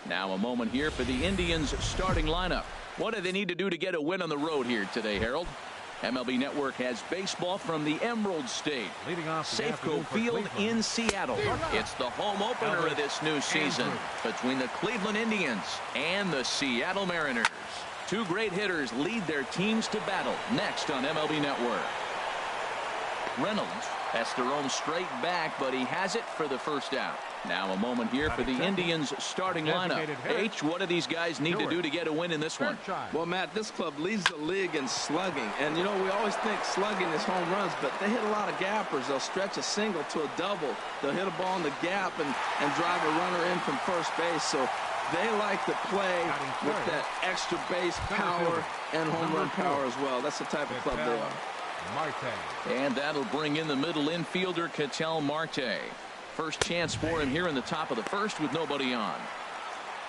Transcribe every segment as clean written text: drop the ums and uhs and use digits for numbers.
Now a moment here for the Indians starting lineup. What do they need to do to get a win on the road here today, Harold? MLB Network has baseball from the Emerald State, Safeco Field in Seattle. It's the home opener of this new season between the Cleveland Indians and the Seattle Mariners. Two great hitters lead their teams to battle next on MLB Network. Reynolds has to roam straight back, but he has it for the first out. Now a moment here for the Indians starting lineup. H, what do these guys need to do to get a win in this one? Well, Matt, this club leads the league in slugging. And, you know, we always think slugging is home runs, but they hit a lot of gappers. They'll stretch a single to a double. They'll hit a ball in the gap and drive a runner in from first base. So they like to play with that extra base power and home run power as well. That's the type of club they are. And that'll bring in the middle infielder, Ketel Marte. First chance for him here in the top of the first with nobody on.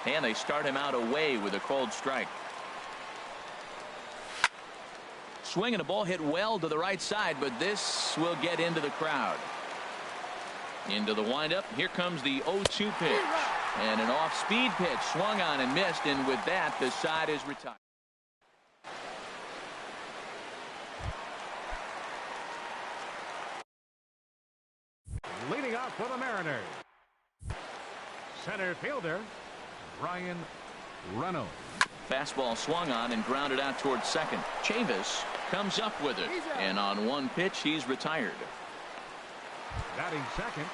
And they start him out away with a cold strike. Swing and a ball hit well to the right side, but this will get into the crowd. Into the windup. Here comes the 0-2 pitch. And an off-speed pitch swung on and missed, and with that the side is retired. Leading off for the Mariners, center fielder Brian Reynolds. Fastball swung on and grounded out towards second. Chavis comes up with it, and on one pitch he's retired. Batting second,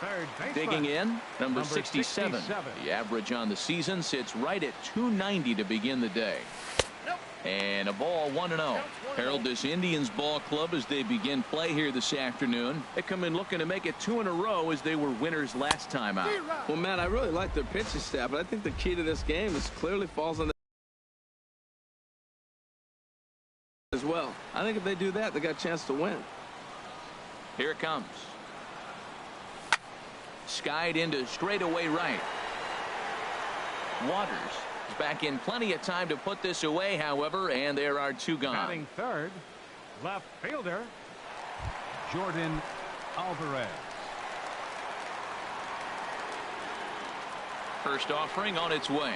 third baseman. Digging in, number 67. The average on the season sits right at 290 to begin the day. And a ball 1-0. Harold, this Indians ball club, as they begin play here this afternoon, they come in looking to make it 2 in a row as they were winners last time out. Well, man, I really like their pitching staff, but I think the key to this game is clearly falls on as well. I think if they do that, they got a chance to win. Here it comes. Skied into straightaway right. Waters is back in plenty of time to put this away, however, and there are 2 gone. Batting third, left fielder Jordan Alvarez. First offering on its way.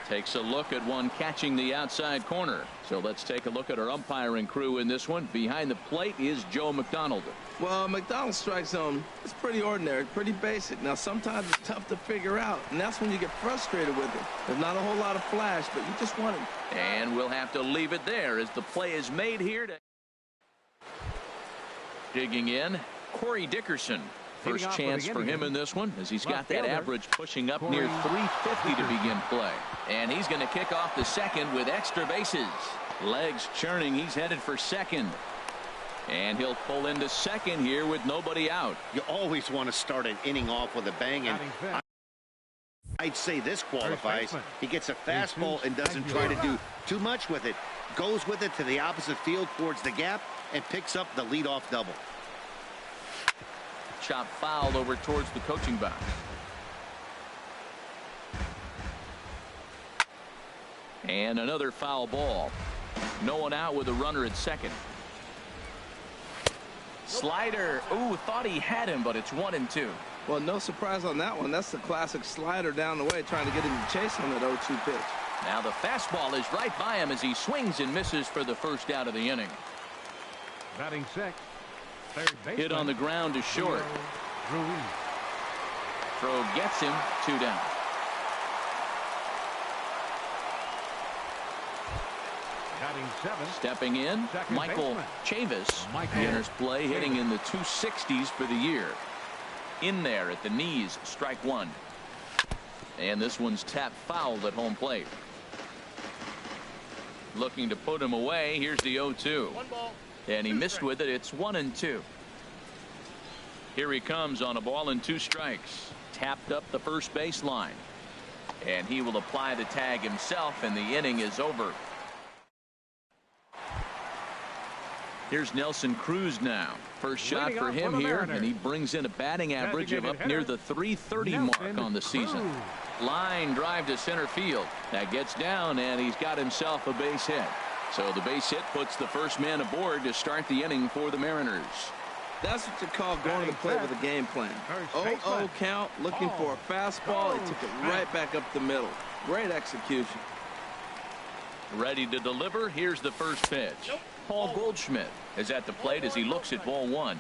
Takes a look at one catching the outside corner. So let's take a look at our umpiring crew in this one. Behind the plate is Joe McDonald. Well, McDonald's strike zone is pretty ordinary, pretty basic. Now, sometimes it's tough to figure out, and that's when you get frustrated with it. There's not a whole lot of flash, but you just want it. And we'll have to leave it there as the play is made here. Digging in, Corey Dickerson. First chance for him in this one, as he's got that average pushing up near 350 to begin play. And he's going to kick off the second with extra bases. Legs churning. He's headed for second. And he'll pull into second here with nobody out. You always want to start an inning off with a bang, and I'd say this qualifies. He gets a fastball and doesn't try to do too much with it. Goes with it to the opposite field towards the gap and picks up the leadoff double. Chop foul over towards the coaching box. And another foul ball. No one out with a runner at second. Slider. Ooh, thought he had him, but it's 1-2. Well, no surprise on that one. That's the classic slider down the way, trying to get him to chase on that 0-2 pitch. Now the fastball is right by him as he swings and misses for the first out of the inning. Batting sixth, third baseman. Hit on the ground to short. Throw gets him, 2 down. Batting seventh. Stepping in, Michael Chavis. Enters play, hitting in the 260s for the year. In there at the knees, strike 1. And this one's tapped foul at home plate. Looking to put him away. Here's the 0-2. And he missed with it. It's 1-2. Here he comes on a ball and 2 strikes. Tapped up the first baseline. And he will apply the tag himself, and the inning is over. Here's Nelson Cruz now. First shot for him here, and he brings in a batting average of up near the 330 mark on the season. Line drive to center field. That gets down, and he's got himself a base hit. So the base hit puts the first man aboard to start the inning for the Mariners. That's what you call going to the plate with a game plan. 0-0 count, looking for a fastball. He took it right back up the middle. Great execution. Ready to deliver. Here's the first pitch. Paul Goldschmidt is at the plate as he looks at ball one.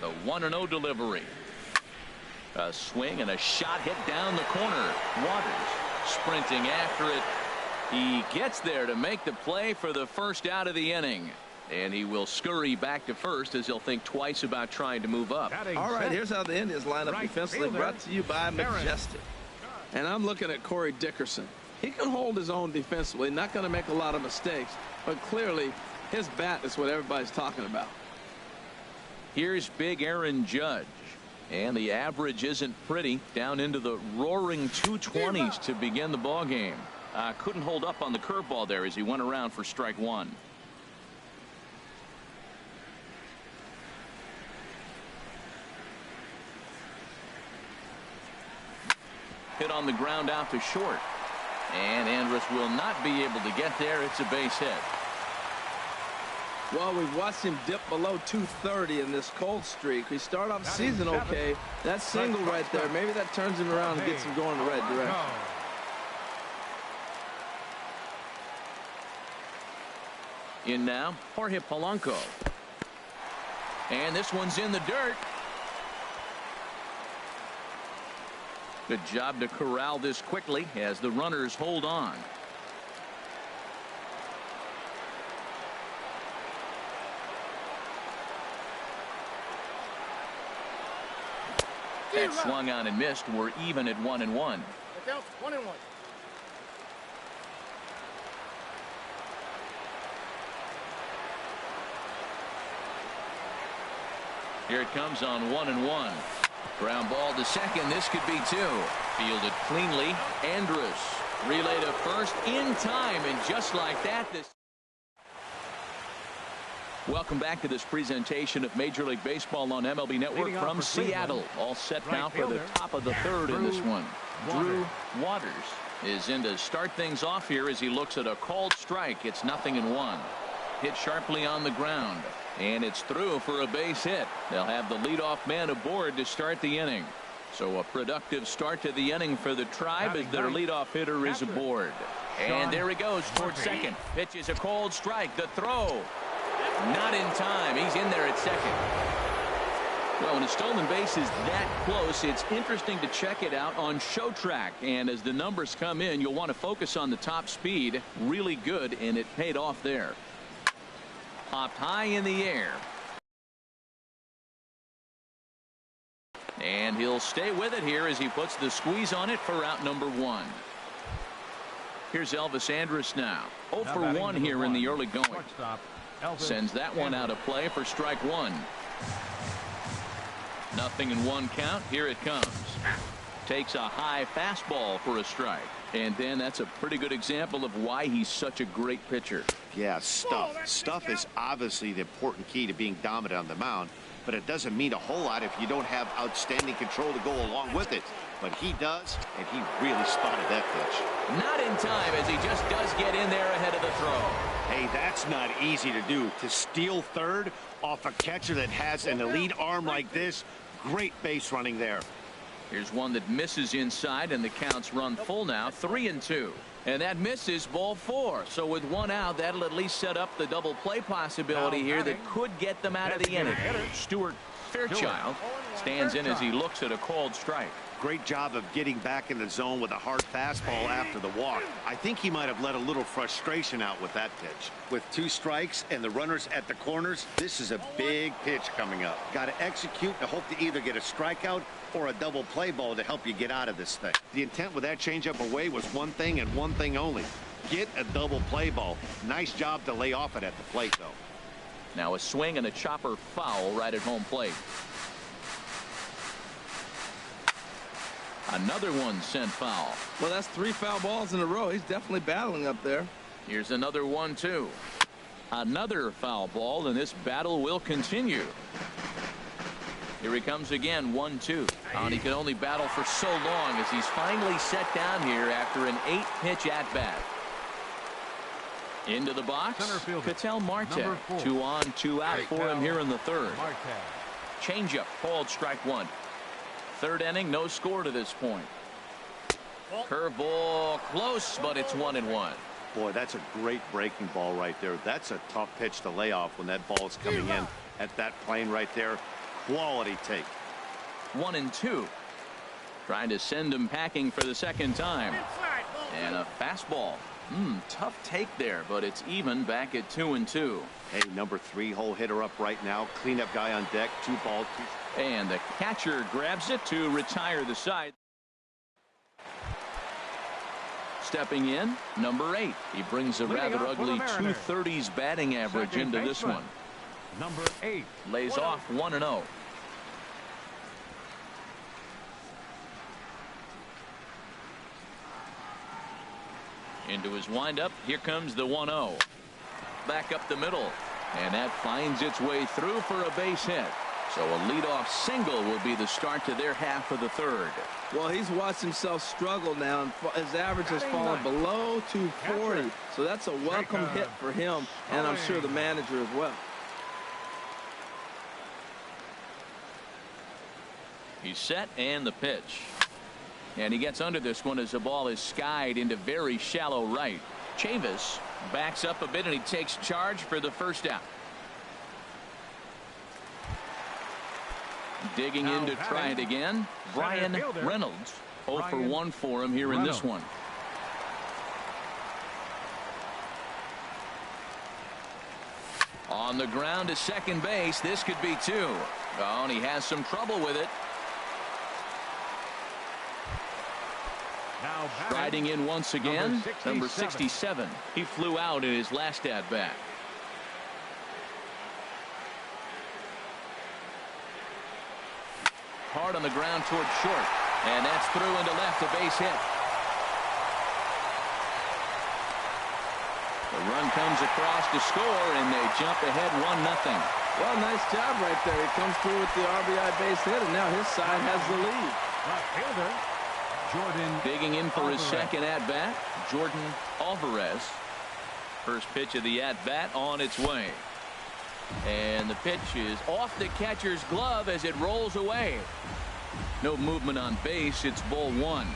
The 1-0 delivery. A swing and a shot hit down the corner. Waters sprinting after it. He gets there to make the play for the first out of the inning. And he will scurry back to first as he'll think twice about trying to move up. All right, here's how the Indians line up defensively, brought to you by Majestic. And I'm looking at Corey Dickerson. He can hold his own defensively, not going to make a lot of mistakes, but clearly his bat is what everybody's talking about. Here's big Aaron Judge. And the average isn't pretty, down into the roaring 220s to begin the ball game. Couldn't hold up on the curveball there as he went around for strike one. Hit on the ground out to short. And Andrus will not be able to get there. It's a base hit. Well, we've watched him dip below 230 in this cold streak. We start off the season okay. That single right there, maybe that turns him around and gets him going in the right direction. In now, Jorge Polanco. And this one's in the dirt. Good job to corral this quickly as the runners hold on. That swung on and missed. We're even at 1-1. 1-1. Here it comes on 1-1. Ground ball to second. This could be two. Fielded cleanly. Andrus relay to first in time, and just like that, this. Welcome back to this presentation of Major League Baseball on MLB Network from Seattle. All set now for the top of the third in this one. Drew Waters is in to start things off here as he looks at a called strike. It's 0-1. Hit sharply on the ground, and it's through for a base hit. They'll have the leadoff man aboard to start the inning. So a productive start to the inning for the Tribe as their leadoff hitter is aboard. And there he goes towards second. Pitches a cold strike. The throw. Not in time. He's in there at second. Well, when a stolen base is that close, it's interesting to check it out on Show Track. And as the numbers come in, you'll want to focus on the top speed. Really good, and it paid off there. Popped high in the air. And he'll stay with it here as he puts the squeeze on it for out number one. Here's Elvis Andrus now. 0 for 1 here in the early going. Sends that one out of play for strike one. 0-1 count. Here it comes. Takes a high fastball for a strike. And then that's a pretty good example of why he's such a great pitcher. Yeah, stuff. Stuff is obviously the important key to being dominant on the mound, but it doesn't mean a whole lot if you don't have outstanding control to go along with it. But he does, and he really spotted that pitch. Not in time, as he just does get in there ahead of the throw. Hey, that's not easy to do. To steal third off a catcher that has an elite arm like this, great base running there. Here's one that misses inside, and the counts run full now, 3-2. And that misses, ball 4. So with one out, that'll at least set up the double play possibility here that could get them out of the inning. Stuart Fairchild stands in as he looks at a called strike. Great job of getting back in the zone with a hard fastball after the walk. I think he might have let a little frustration out with that pitch. With 2 strikes and the runners at the corners, this is a big pitch coming up. Got to execute to hope to either get a strikeout or a double play ball to help you get out of this thing. The intent with that changeup away was one thing and one thing only. Get a double play ball. Nice job to lay off it at the plate, though. Now a swing and a chopper foul right at home plate. Another one sent foul. Well, that's 3 foul balls in a row. He's definitely battling up there. Here's another 1-2. Another foul ball, and this battle will continue. Here he comes again, 1-2. And he can only battle for so long as he's finally set down here after an 8-pitch at-bat. Into the box, Center fielder, Ketel Marte. number 4. 2 on, 2 out for him here in the third. Marte. Changeup called strike one. Third inning, no score to this point. Curveball close, but it's 1-1. Boy, that's a great breaking ball right there. That's a tough pitch to lay off when that ball is coming in at that plane right there. Quality take. 1-2. Trying to send him packing for the second time. And a fastball. Tough take there, but it's even back at 2-2. Hey, number 3 hole hitter up right now. Cleanup guy on deck. 2 balls. And the catcher grabs it to retire the side. Stepping in, number 8. He brings a rather ugly 230s batting average into this one. Number 8. Lays off 1-0. Into his windup. Here comes the 1-0. Back up the middle. And that finds its way through for a base hit. So a leadoff single will be the start to their half of the third. Well, he's watched himself struggle now, and his average has fallen below 240. So that's a welcome hit for him, and I'm sure the manager as well. He's set, and the pitch. And he gets under this one as the ball is skied into very shallow right. Chavis backs up a bit, and he takes charge for the first out. Digging in to try it again. Brian Reynolds. 0 for 1 for him here in this one. On the ground to second base. This could be 2. Oh, and he has some trouble with it. Riding in once again, number 67. He flew out in his last at-bat. Hard on the ground toward short, and that's through into left, a base hit. The run comes across to score, and they jump ahead 1-0. Well, nice job right there. He comes through with the RBI base hit, and now his side has the lead. Left fielder, Jordan. Digging in for his second at-bat, Jordan Alvarez. First pitch of the at-bat on its way. And the pitch is off the catcher's glove as it rolls away. No movement on base. It's ball 1.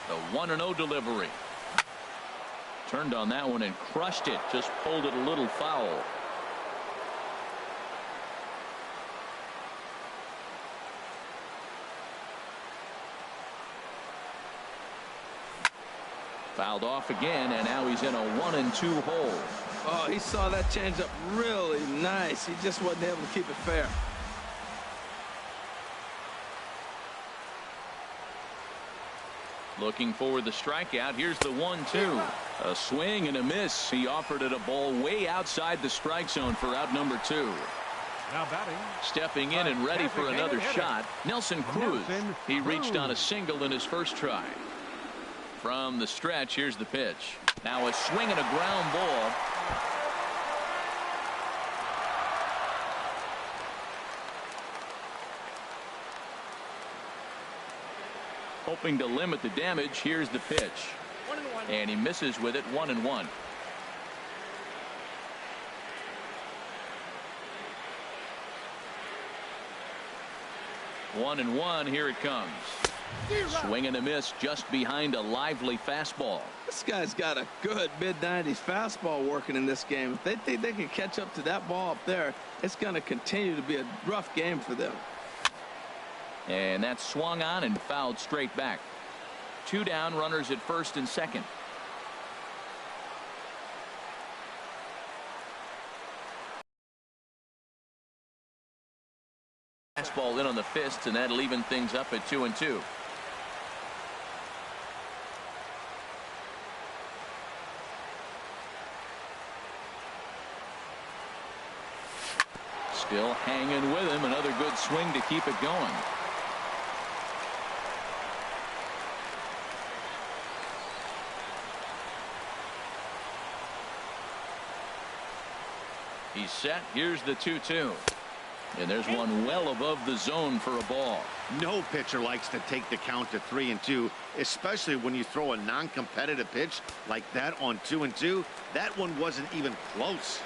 The 1-0 delivery. Turned on that one and crushed it. Just pulled it a little foul. Fouled off again, and now he's in a 1-2 hole. Oh, he saw that changeup really nice. He just wasn't able to keep it fair. Looking for the strikeout. Here's the 1-2. A swing and a miss. He offered it a ball way outside the strike zone for out number 2. Now batting. Stepping in and ready for another shot, Nelson Cruz. He reached on a single in his first try. From the stretch, here's the pitch. Now a swing and a ground ball. Hoping to limit the damage. Here's the pitch. And he misses with it. 1-1. One and one. Here it comes. Swing and a miss just behind a lively fastball. This guy's got a good mid-90s fastball working in this game. If they think they can catch up to that ball up there, it's going to continue to be a rough game for them. And that swung on and fouled straight back. 2 down, runners at first and second. Fastball in on the fists, and that'll even things up at 2-2. Still hanging with him. Another good swing to keep it going. He's set. Here's the 2-2. And there's one well above the zone for a ball. No pitcher likes to take the count to 3-2, especially when you throw a non-competitive pitch like that on 2-2. That one wasn't even close.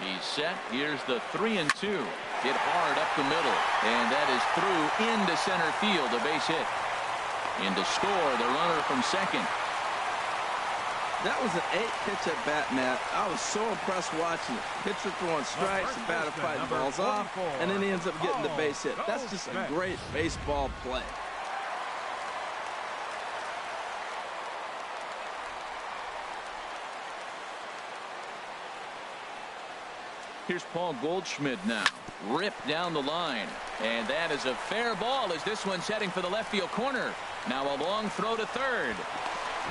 He's set. Here's the 3-2. Hit hard up the middle, and that is through into center field. A base hit. In to score the runner from second. That was an 8-pitch at bat, Matt. I was so impressed watching it. Pitcher throwing strikes, the batter fighting balls off, and then he ends up getting the base hit. That's just a great baseball play. Here's Paul Goldschmidt now. Ripped down the line. And that is a fair ball as this one's heading for the left field corner. Now a long throw to third.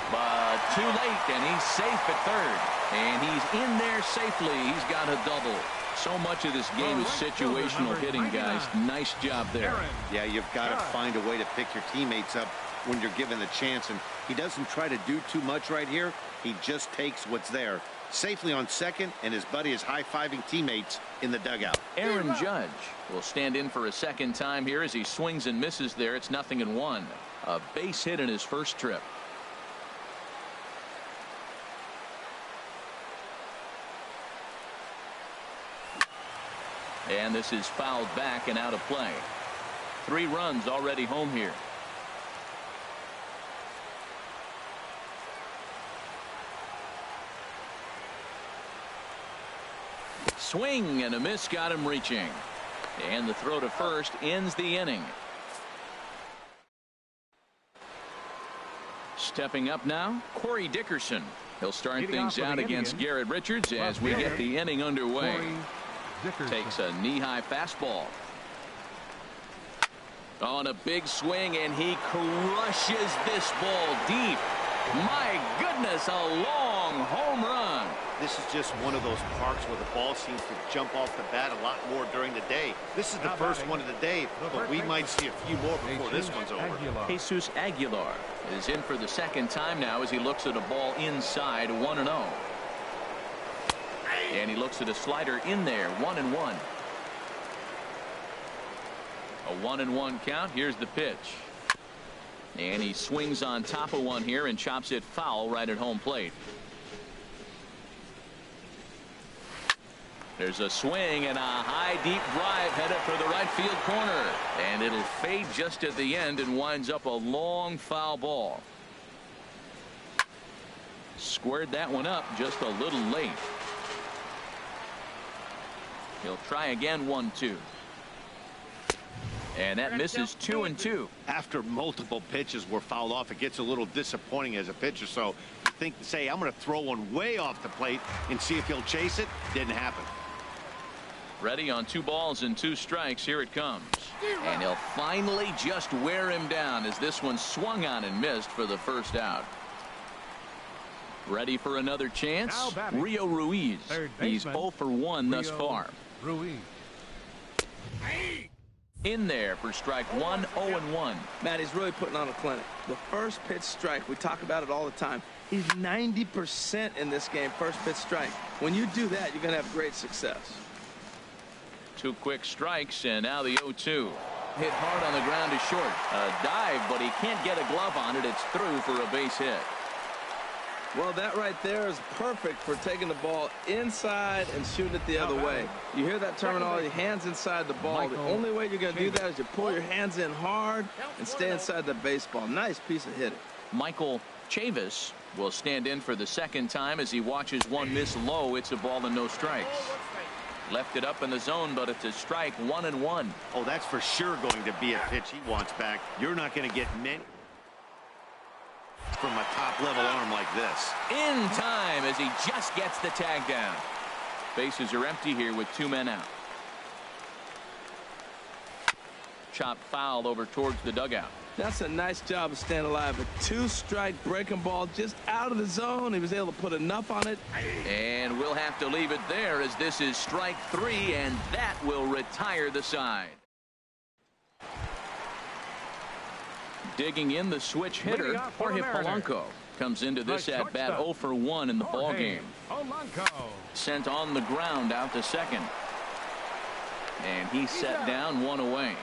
But too late, and he's safe at third. And he's in there safely. He's got a double. So much of this game is situational hitting, guys. Nice job there. Yeah, you've got to find a way to pick your teammates up when you're given the chance. And he doesn't try to do too much right here. He just takes what's there. Safely on second, and his buddy is high-fiving teammates in the dugout. Aaron Judge will stand in for a second time here as he swings and misses there. It's 0-1. A base hit in his first trip. And this is fouled back and out of play. 3 runs already home here. Swing and a miss got him reaching. And the throw to first ends the inning. Stepping up now, Corey Dickerson. He'll start things out against Garrett Richards as we get the inning underway. Takes a knee-high fastball. On a big swing, and he crushes this ball deep. My goodness, a long home run. This is just one of those parks where the ball seems to jump off the bat a lot more during the day. This is the first one of the day, but we might see a few more before this one's over. Jesus Aguilar is in for the second time now as he looks at a ball inside 1-0. And he looks at a slider in there, 1-1. A 1-1 count. Here's the pitch. And he swings on top of one here and chops it foul right at home plate. There's a swing and a high deep drive headed for the right field corner. And it'll fade just at the end and winds up a long foul ball. Squared that one up just a little late. He'll try again, 1-2. And that misses 2-2. After multiple pitches were fouled off, it gets a little disappointing as a pitcher. So you think to say, I'm going to throw one way off the plate and see if he'll chase it. Didn't happen. Ready on 2 balls and 2 strikes. Here it comes. And he'll finally just wear him down as this one swung on and missed for the first out. Ready for another chance? Rio Ruiz. He's 0 for 1 thus far. Ruiz. In there for strike 1, 0-1. Matt, he's really putting on a clinic. The first pitch strike, we talk about it all the time. He's 90% in this game, first pitch strike. When you do that, you're going to have great success. 2 quick strikes, and now the 0-2. Hit hard on the ground is short. A dive, but he can't get a glove on it. It's through for a base hit. Well, that right there is perfect for taking the ball inside and shooting it the other way. You hear that terminology, hands inside the ball. The only way you're going to do that is you pull your hands in hard and stay inside the baseball. Nice piece of hitting. Michael Chavis will stand in for the second time as he watches one miss low. It's a ball and no strikes. Left it up in the zone, but it's a strike, 1-1. Oh, that's for sure going to be a pitch he wants back. You're not going to get many from a top-level arm like this. In time as he just gets the tag down. Bases are empty here with 2 men out. Chop foul over towards the dugout. That's a nice job of staying alive. A 2-strike breaking ball just out of the zone. He was able to put enough on it. And we'll have to leave it there as this is strike 3, and that will retire the side. Digging in the switch hitter, Jorge Polanco comes into this at bat 0 for 1 in the ball game. Sent on the ground out to second. And he's set down, 1 away.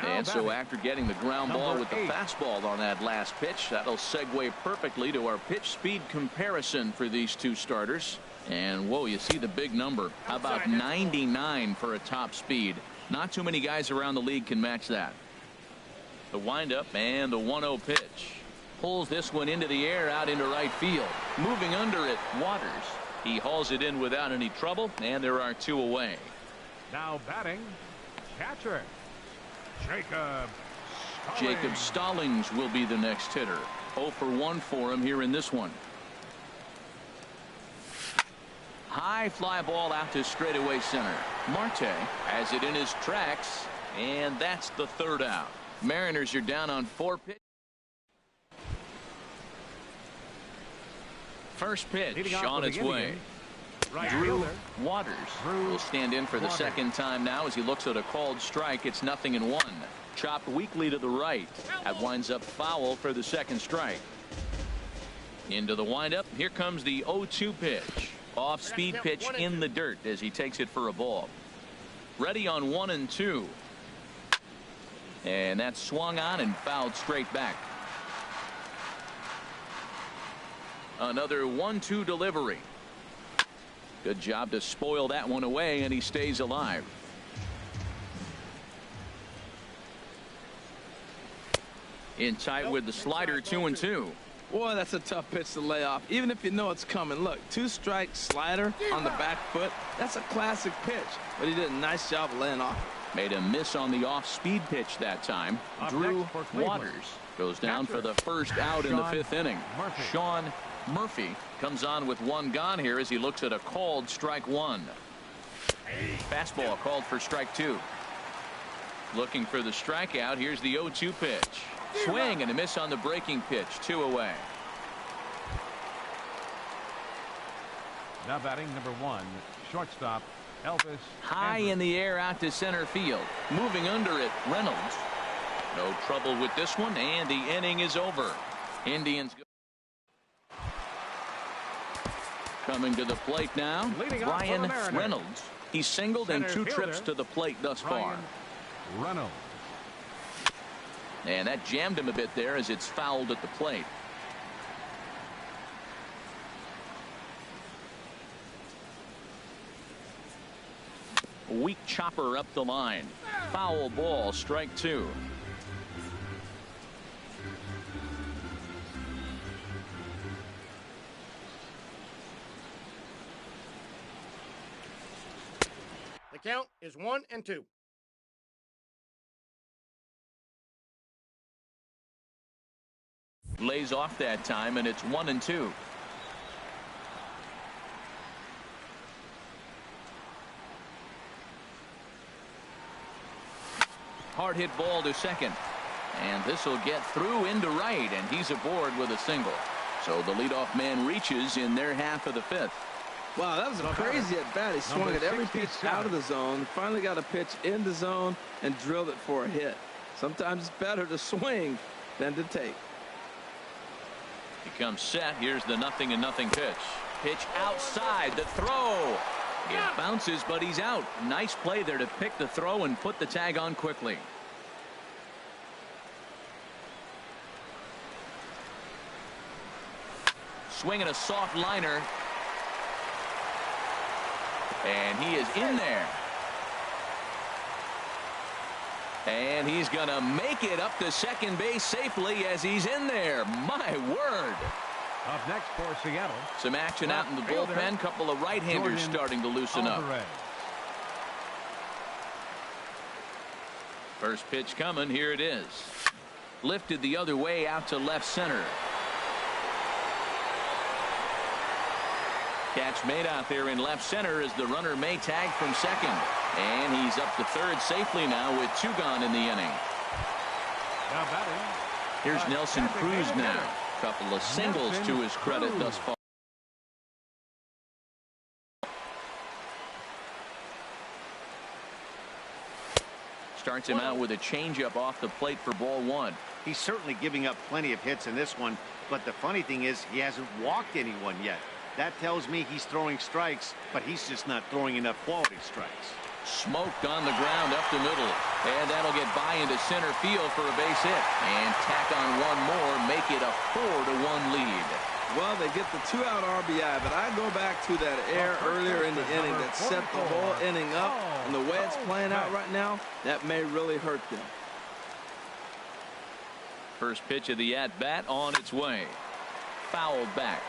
And so after getting the ground ball with the fastball on that last pitch, that'll segue perfectly to our pitch speed comparison for these two starters. And whoa, you see the big number. How about 99 for a top speed? Not too many guys around the league can match that. The windup and the 1-0 pitch. Pulls this one into the air out into right field. Moving under it, Waters. He hauls it in without any trouble, and there are 2 away. Now batting, catcher, Jacob Stallings will be the next hitter. 0 for 1 for him here in this one. High fly ball out to straightaway center. Marte has it in his tracks, and that's the 3rd out. Mariners are down on 4 pitches. First pitch on its way. Drew Waters will stand in for the second time now as he looks at a called strike. It's 0-1. Chopped weakly to the right. That winds up foul for the second strike. Into the windup. Here comes the 0-2 pitch. Off speed pitch in the dirt as he takes it for a ball. Ready on 1 and 2. And that's swung on and fouled straight back. Another 1-2 delivery. Good job to spoil that one away, and he stays alive. In tight with the slider, 2-2. Boy, that's a tough pitch to lay off, even if you know it's coming. Look, 2-strike slider on the back foot. That's a classic pitch, but he did a nice job of laying off. Made a miss on the off-speed pitch that time. Drew Waters goes down for the first out in the 5th inning. Sean Murphy comes on with 1 gone here as he looks at a called strike 1. Fastball called for strike 2. Looking for the strikeout. Here's the 0-2 pitch. Swing and a miss on the breaking pitch. 2 away. Now batting number 1, shortstop Elvis. High in the air out to center field. Moving under it, Reynolds. No trouble with this one, and the inning is over. Indians coming to the plate now. Ryan Reynolds. He's singled in 2 trips to the plate thus far. Reynolds. And that jammed him a bit there as it's fouled at the plate. Weak chopper up the line. Foul ball, strike 2. The count is 1-2. Lays off that time, and it's 1-2. Hard hit ball to second, and this will get through into right, and he's aboard with a single. So the leadoff man reaches in their half of the 5th. Wow, that was a crazy at bat. He swung at every pitch out of the zone, finally got a pitch in the zone, and drilled it for a hit. Sometimes it's better to swing than to take. He comes set. Here's the 0-0 pitch. Pitch outside. The throw. It bounces, but he's out. Nice play there to pick the throw and put the tag on quickly. Swinging a soft liner. And he is in there. And he's going to make it up to second base safely as he's in there. My word. Up next for Seattle. Some action out in the bullpen. Couple of right-handers starting to loosen up. First pitch coming. Here it is. Lifted the other way out to left center. Catch made out there in left center as the runner may tag from second. And he's up to third safely now with 2 gone in the inning. Now batting. Here's Nelson Cruz now. Couple of singles to his credit thus far. Starts him out with a changeup off the plate for ball one. He's certainly giving up plenty of hits in this one, but the funny thing is he hasn't walked anyone yet. That tells me he's throwing strikes, but he's just not throwing enough quality strikes. Smoked on the ground up the middle, and that'll get by into center field for a base hit, and tack on one more, make it a 4-1 lead. Well, they get the 2-out RBI, but I go back to that error earlier in the inning that set the whole inning up, and the way it's playing out right now, that may really hurt them. First pitch of the at-bat on its way. Fouled back.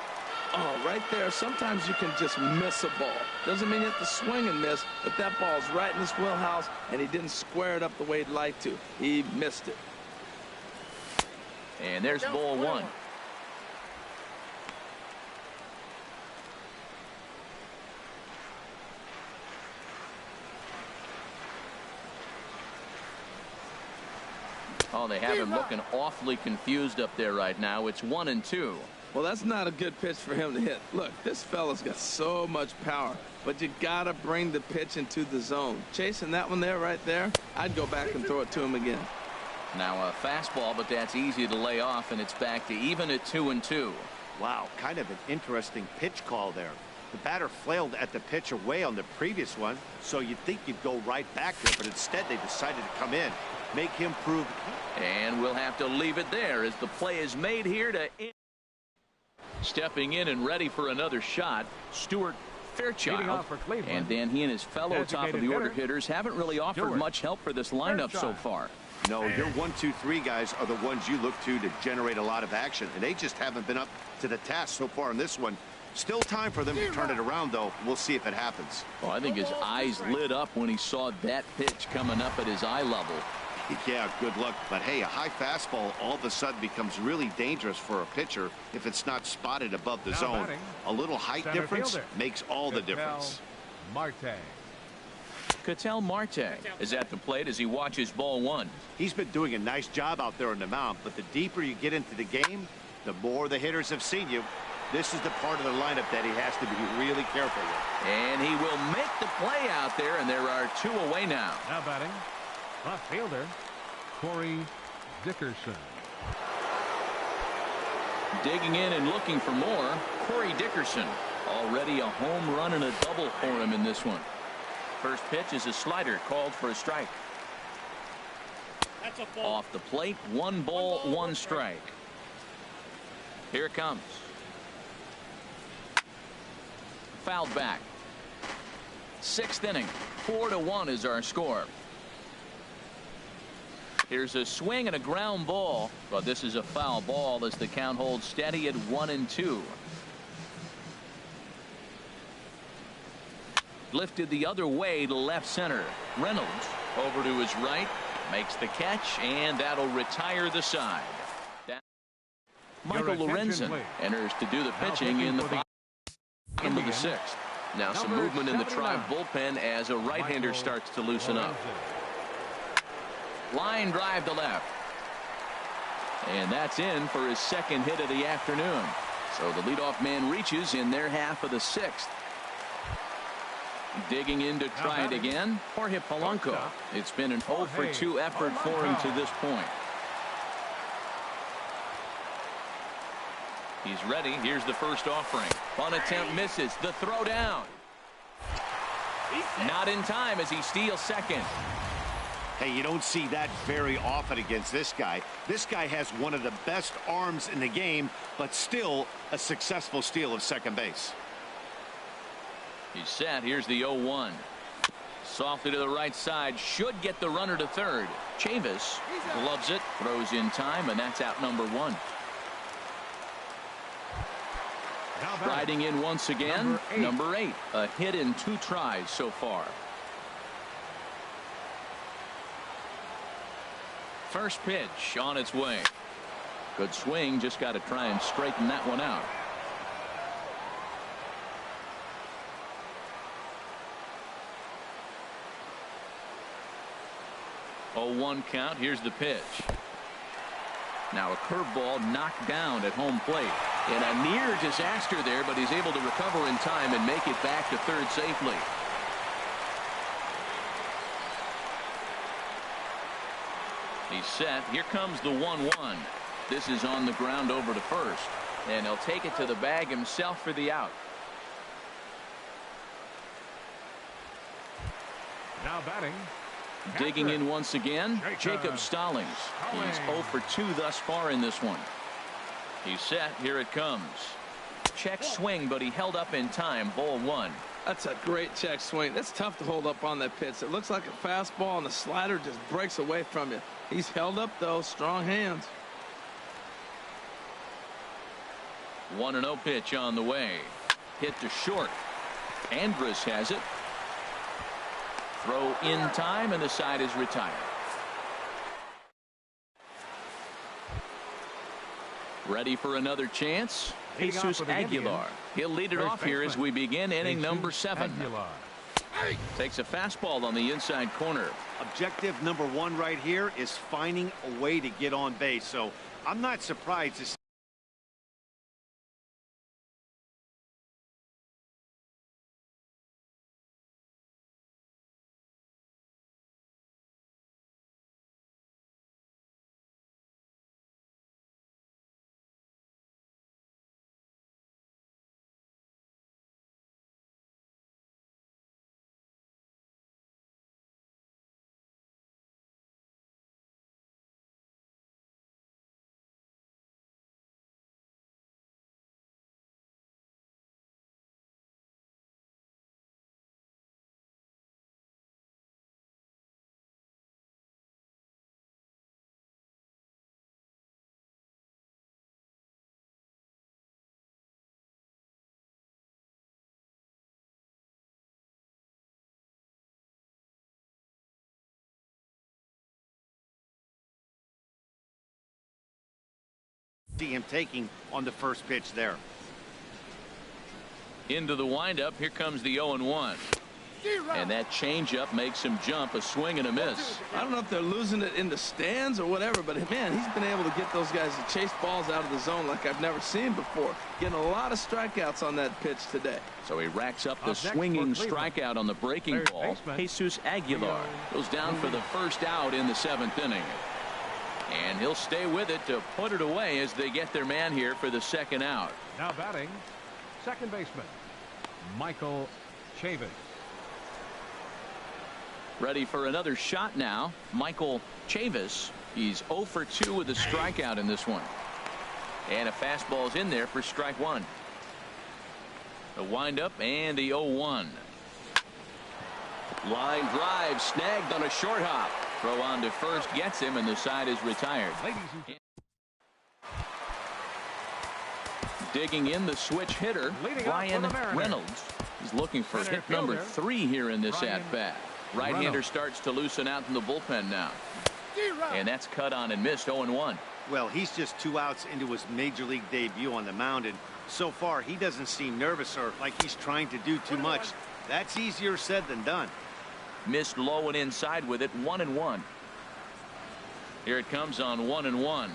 Oh, right there. Sometimes you can just miss a ball. Doesn't mean you have to swing and miss, but that ball's right in his wheelhouse, and he didn't square it up the way he'd like to. He missed it. And there's ball one. Oh, they have him looking awfully confused up there right now. It's 1-2. Well, that's not a good pitch for him to hit. Look, this fella's got so much power, but you got to bring the pitch into the zone. Chasing that one there, right there, I'd go back and throw it to him again. Now a fastball, but that's easy to lay off, and it's back to even at 2-2. Wow, kind of an interesting pitch call there. The batter flailed at the pitch away on the previous one, so you'd think you'd go right back there, but instead they decided to come in, make him prove. And we'll have to leave it there as the play is made here to stepping in and ready for another shot, Stuart Fairchild. And then he and his fellow top of the order hitters haven't really offered much help for this lineup so far. No, your 1, 2, 3 guys are the ones you look to generate a lot of action, and they just haven't been up to the task so far in this one. Still time for them to turn it around, though. We'll see if it happens. Well, I think his eyes lit up when he saw that pitch coming up at his eye level. Yeah, good luck. But hey, a high fastball all of a sudden becomes really dangerous for a pitcher if it's not spotted above the zone. A little height difference makes all the difference. Marte. Ketel Marte is at the plate as he watches ball one. He's been doing a nice job out there on the mound, but the deeper you get into the game, the more the hitters have seen you. This is the part of the lineup that he has to be really careful with. And he will make the play out there, and there are 2 away now. Now batting, left fielder, Corey Dickerson. Digging in and looking for more, Corey Dickerson. Already a home run and a double for him in this one. First pitch is a slider called for a strike. That's a ball. Off the plate, 1 ball, 1 strike. Here it comes. Fouled back. 6th inning. 4-1 is our score. Here's a swing and a ground ball, but this is a foul ball as the count holds steady at 1-2. Lifted the other way to left center. Reynolds over to his right, makes the catch, and that'll retire the side. Michael Lorenzen enters to do the pitching in the bottom of the 6th. Now some movement in the Tribe bullpen as a right-hander starts to loosen up. Line drive to left. And that's in for his 2nd hit of the afternoon. So the leadoff man reaches in their half of the 6th. Digging in to try it again, Jorge Polanco. It's been an 0-for-2 effort for him to this point. He's ready. Here's the first offering. Bunt attempt misses. The throw down. Not in time as he steals second. Hey, you don't see that very often against this guy. This guy has one of the best arms in the game, but still a successful steal of second base. He's set. Here's the 0-1. Softly to the right side. Should get the runner to third. Chavis gloves it. Throws in time, and that's out number 1. Riding in once again. Number 8. A hit in 2 tries so far. First pitch on its way. Good swing. Just got to try and straighten that one out. Oh, 1 count. Here's the pitch. Now a curveball knocked down at home plate. And a near disaster there, but he's able to recover in time and make it back to third safely. He's set. Here comes the 1-1. This is on the ground over to first, and he'll take it to the bag himself for the out. Now batting. Digging in once again, Jacob Stallings. He's 0 for 2 thus far in this one. He's set. Here it comes. Check swing, but he held up in time. Ball 1. That's a great check swing. That's tough to hold up on that pitch. It looks like a fastball, and the slider just breaks away from you. He's held up, though. Strong hands. 1-0 pitch on the way. Hit to short. Andrus has it. Throw in time, and the side is retired. Ready for another chance? Jesus Aguilar. He'll lead it off here as we begin inning number 7. Takes a fastball on the inside corner. Objective number 1 right here is finding a way to get on base. So I'm not surprised to see him taking on the first pitch there. Into the windup. Here comes the 0-1. And that changeup makes him jump. A swing and a miss. I don't know if they're losing it in the stands or whatever, but man, he's been able to get those guys to chase balls out of the zone like I've never seen before. Getting a lot of strikeouts on that pitch today. So he racks up the swinging strikeout on the breaking ball. Jesus Aguilar goes down for the first out in the 7th inning. And he'll stay with it to put it away as they get their man here for the second out. Now batting, second baseman, Michael Chavis. Ready for another shot now. Michael Chavis. He's 0 for 2 with a strikeout in this one. And a fastball's in there for strike 1. The windup and the 0-1. Line drive snagged on a short hop. Throw on to first gets him, and the side is retired. Digging in the switch hitter, Ryan Reynolds. He's looking for hit number 3 here in this at-bat. Right-hander starts to loosen out in the bullpen now. And that's cut on and missed. 0-1. Well, he's just 2 outs into his major league debut on the mound, and so far he doesn't seem nervous or like he's trying to do too much. That's easier said than done. Missed low and inside with it. 1-1. Here it comes on 1-1.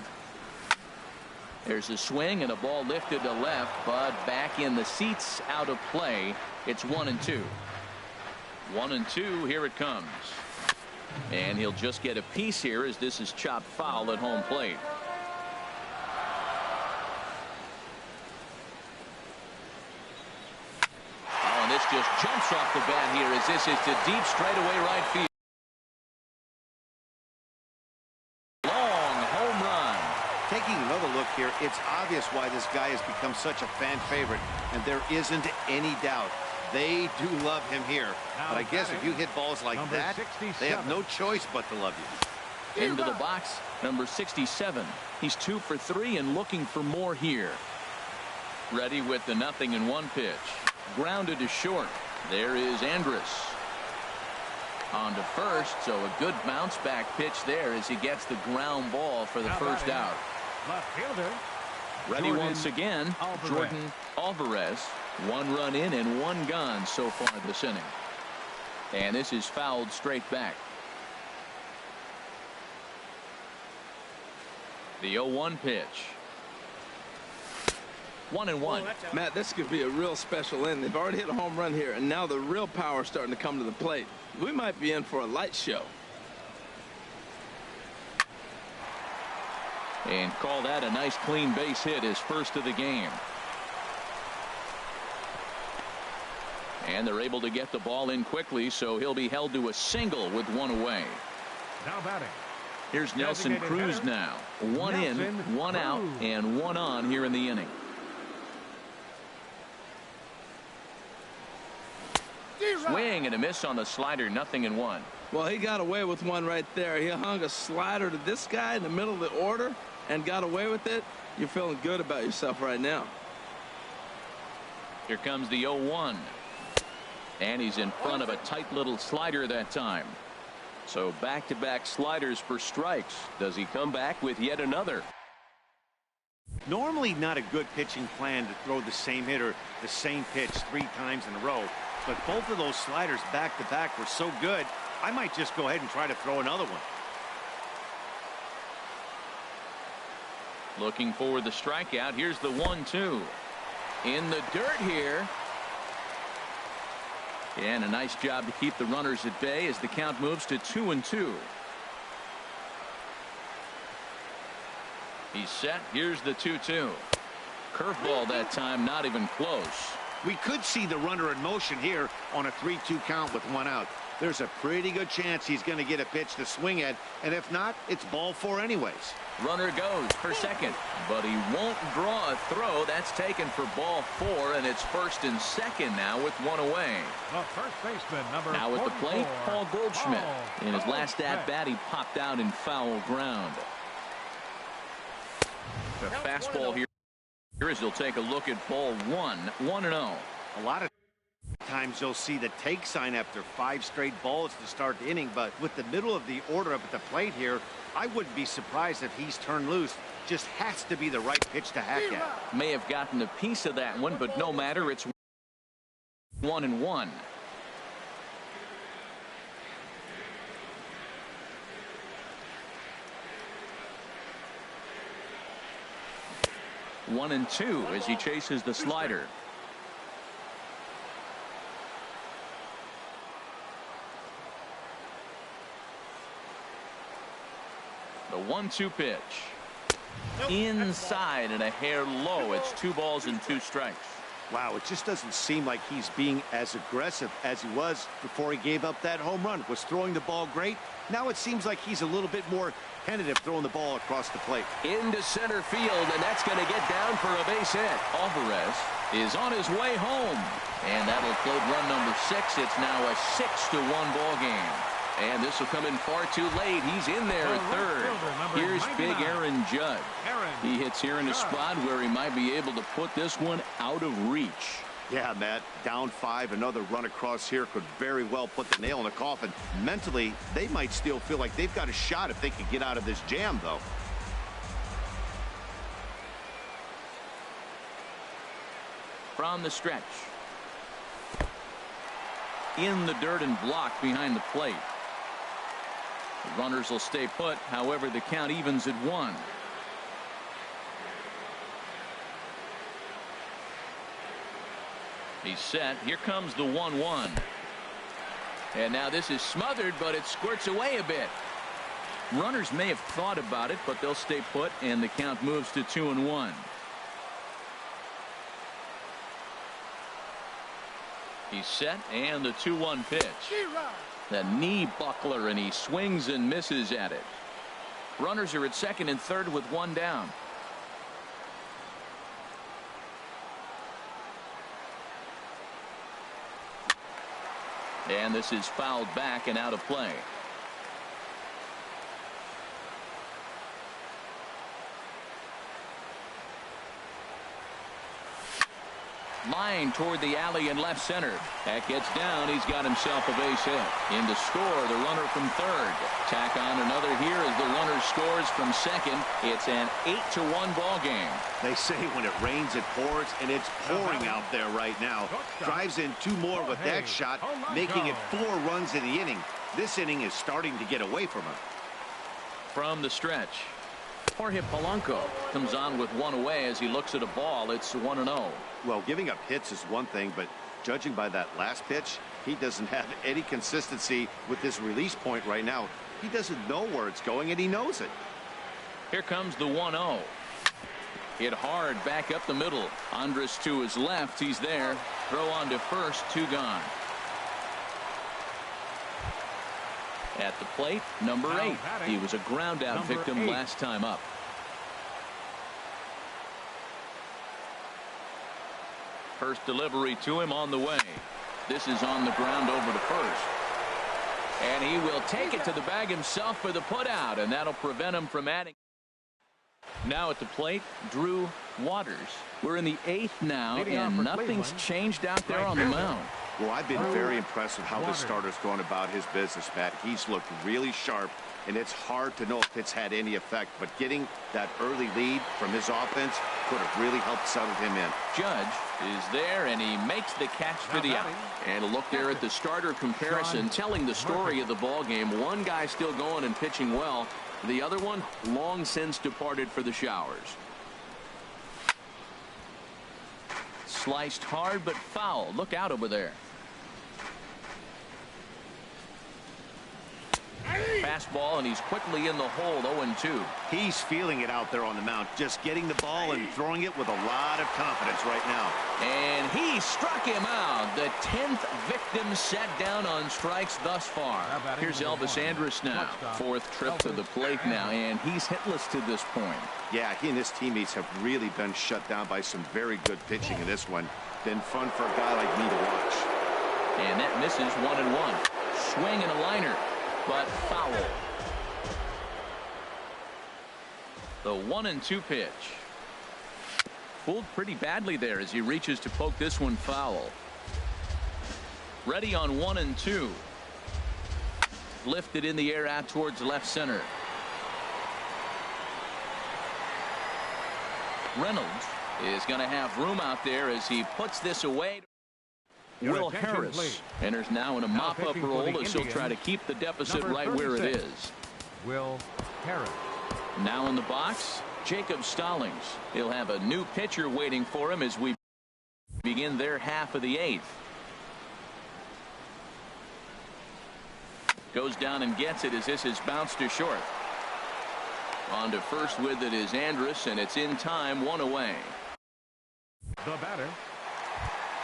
There's a swing and a ball lifted to left, but back in the seats, out of play. It's 1-2. 1-2. Here it comes. And he'll just get a piece here as this is chopped foul at home plate. Oh, and this just jumps off the bat here as this is to deep straightaway right field. Long home run. Taking another look here, it's obvious why this guy has become such a fan favorite, and there isn't any doubt. They do love him here. But I guess if you hit balls like that, they have no choice but to love you. Into the box, number 67. He's 2 for 3 and looking for more here. Ready with the 0-1 pitch. Grounded to short. There is Andrus. On to first, so a good bounce back pitch there as he gets the ground ball for the first out. Left fielder. Ready once again, Jordan Alvarez. 1 run in and 1 gone so far this inning. And this is fouled straight back. The 0-1 pitch. 1-1. Matt, this could be a real special inning. They've already hit a home run here, and now the real power is starting to come to the plate. We might be in for a light show. And call that a nice clean base hit, his first of the game. And they're able to get the ball in quickly, so he'll be held to a single with one away. Now batting. Here's Nelson Cruz now. One in, one out, and one on here in the inning. Swing and a miss on the slider, 0-1. Well, he got away with one right there. He hung a slider to this guy in the middle of the order and got away with it. You're feeling good about yourself right now. Here comes the 0-1. And he's in front of a tight little slider that time. So back-to-back sliders for strikes. Does he come back with yet another? Normally not a good pitching plan to throw the same hitter the same pitch 3 times in a row. But both of those sliders back-to-back were so good, I might just go ahead and try to throw another one. Looking for the strikeout. Here's the 1-2. In the dirt here. And a nice job to keep the runners at bay as the count moves to 2-2. He's set. Here's the 2-2. Curveball that time, not even close. We could see the runner in motion here on a 3-2 count with one out. There's a pretty good chance he's going to get a pitch to swing at, and if not, it's ball 4 anyways. Runner goes for second, but he won't draw a throw. That's taken for ball 4, and it's first and second now with one away. The first baseman, number now at the plate, 44, Paul Goldschmidt. In his last Goldschmidt. at-bat, he popped out in foul ground. The fastball here as he'll take a look at ball 1, 1-0. A lot of times you'll see the take sign after 5 straight balls to start the inning, but with the middle of the order up at the plate here, I wouldn't be surprised if he's turned loose. Just has to be the right pitch to hack at. May have gotten a piece of that one, but no matter, it's 1-1. One and two as he chases the slider. The 1-2 pitch. Inside and a hair low. It's 2 balls and 2 strikes. Wow, it just doesn't seem like he's being as aggressive as he was before he gave up that home run. Was throwing the ball great. Now it seems like he's a little bit more tentative throwing the ball across the plate. Into center field, and that's going to get down for a base hit. Alvarez is on his way home, and that'll float run number 6. It's now a 6-1 ball game. And this will come in far too late. He's in there at third. Here's big Aaron Judge. He hits here in a spot where he might be able to put this one out of reach. Yeah, Matt, down 5, another run across here could very well put the nail in the coffin. Mentally, they might still feel like they've got a shot if they could get out of this jam, though. From the stretch. In the dirt and blocked behind the plate. The runners will stay put. However, the count evens at 1. He's set. Here comes the 1-1. And now this is smothered, but it squirts away a bit. Runners may have thought about it, but they'll stay put, and the count moves to 2-1. He's set, and the 2-1 pitch. The knee buckler, and he swings and misses at it. Runners are at second and third with 1 down. And this is fouled back and out of play. Line toward the alley in left center. That gets down. He's got himself a base hit. In to score, the runner from third. Tack on another here as the runner scores from second. It's an 8-1 ball game. They say when it rains, it pours, and it's pouring out there right now. Drives in 2 more with that shot, making it 4 runs in the inning. This inning is starting to get away from him. From the stretch. Jorge Polanco comes on with 1 away as he looks at a ball. It's 1-0. Well, giving up hits is one thing, but judging by that last pitch, he doesn't have any consistency with this release point right now. He doesn't know where it's going, and he knows it. Here comes the 1-0. Hit hard back up the middle. Andrus to his left. He's there. Throw on to first. 2 gone. At the plate, number 8. He was a ground out victim last time up. First delivery to him on the way. This is on the ground over to first. And he will take it to the bag himself for the putout, and that'll prevent him from adding. Now at the plate, Drew Waters. We're in the 8th now, and nothing's changed out there on the mound. Well, I've been very impressed with how this starter's going about his business, Matt. He's looked really sharp, and it's hard to know if it's had any effect. But getting that early lead from his offense could have really helped settle him in. Judge is there, and he makes the catch for the out. And a look there at the starter comparison, telling the story of the ball game. One guy still going and pitching well. The other one long since departed for the showers. Sliced hard but foul. Look out over there. Fastball, and he's quickly in the hole. 0-2. He's feeling it out there on the mound, just getting the ball and throwing it with a lot of confidence right now. And he struck him out. The 10th victim set down on strikes thus far. Here's Elvis Andrus now. 4th trip to the plate now, and he's hitless to this point. Yeah, he and his teammates have really been shut down by some very good pitching in this one. Been fun for a guy like me to watch. And that misses 1-1. Swing and a liner, but foul. The 1-2 pitch. Fooled pretty badly there as he reaches to poke this one foul. Ready on 1-2. Lifted in the air out towards left center. Reynolds is going to have room out there as he puts this away. Will Harris enters now in a mop-up role as he'll try to keep the deficit right where it is. Will Harris. Now in the box, Jacob Stallings. He'll have a new pitcher waiting for him as we begin their half of the 8th. Goes down and gets it as this is bounced to short. On to first with it is Andrus, and it's in time. 1 away. The batter,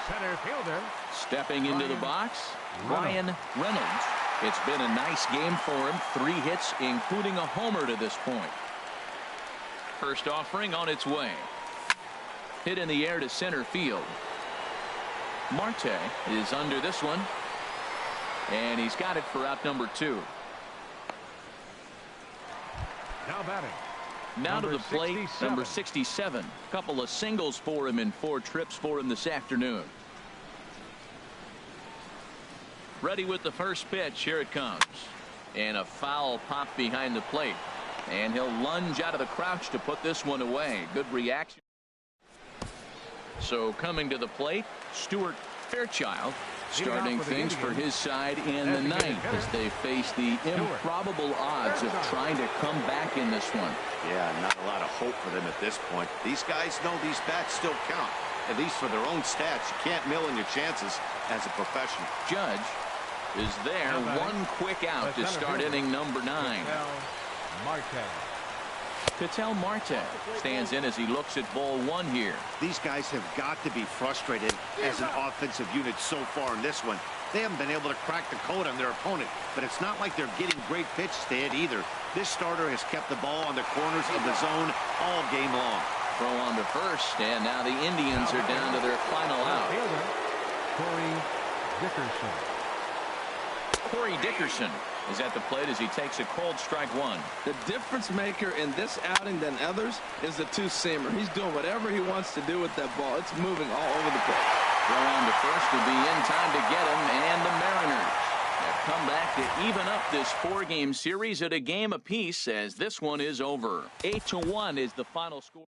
center fielder. Stepping into the box, Ryan Reynolds. It's been a nice game for him. 3 hits, including a homer to this point. First offering on its way. Hit in the air to center field. Marte is under this one, and he's got it for out number 2. Now batting. Now to the plate, number 67. Couple of singles for him in 4 trips for him this afternoon. Ready with the first pitch. Here it comes. And a foul pop behind the plate. And he'll lunge out of the crouch to put this one away. Good reaction. So coming to the plate, Stuart Fairchild starting things for his side in the 9th as they face the improbable odds of trying to come back in this one. Yeah, not a lot of hope for them at this point. These guys know these bats still count, at least for their own stats. You can't mill in your chances as a professional. Judge is there. One quick out to start inning number 9. Ketel Marte stands in as he looks at ball 1 here. These guys have got to be frustrated as an offensive unit so far in this one. They haven't been able to crack the code on their opponent, but it's not like they're getting great pitches to hit either. This starter has kept the ball on the corners of the zone all game long. Throw on to first, and now the Indians are down to their final out. Corey Dickerson is at the plate as he takes a cold strike 1. The difference maker in this outing than others is the 2-seamer. He's doing whatever he wants to do with that ball. It's moving all over the place. Throw on to first to be in time to get him, and the Mariners have come back to even up this 4-game series at a game apiece as this one is over. 8-1 is the final score.